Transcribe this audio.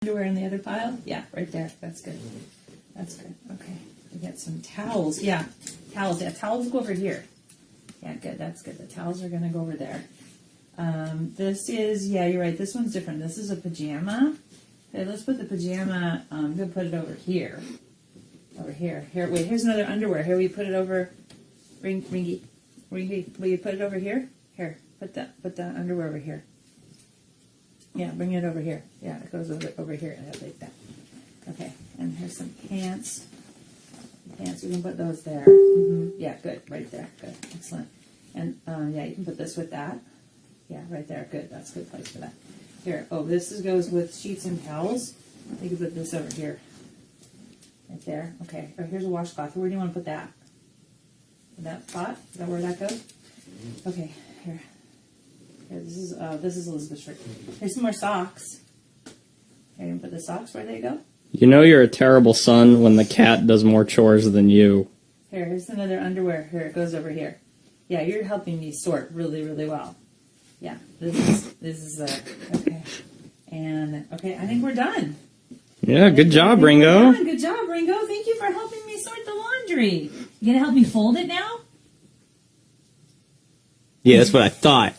Underwear in the other pile? Yeah, right there. That's good. That's good. Okay. We got some towels. Yeah, towels. Yeah, towels go over here. Yeah, good. That's good. The towels are going to go over there. This is, yeah, you're right. This one's different. This is a pajama. Okay, let's put the pajama, I'm going to put it over here. Over here. Here, wait, here's another underwear. Here, will you put it over, Ringy, will you put it over here? Here, put the underwear over here. Yeah, bring it over here. Yeah, it goes over here, like that. Okay, and here's some pants. Pants, we can put those there. Yeah, good, right there. Good, excellent. And yeah, you can put this with that. Yeah, right there. Good, that's a good place for that. Here, oh, goes with sheets and towels. You can put this over here. Right there. Okay, oh, here's a washcloth. Where do you want to put that? In that spot? Is that where that goes? Okay, here. This is Elizabeth's shirt. Here's some more socks. Here, you can put the socks where they go. You know you're a terrible son when the cat does more chores than you. Here's another underwear. Here, it goes over here. Yeah, you're helping me sort really, really well. Yeah, this is okay. And okay, I think we're done. Yeah, good job, Ringo. Good job, Ringo. Thank you for helping me sort the laundry. You gonna help me fold it now? Yeah, that's what I thought.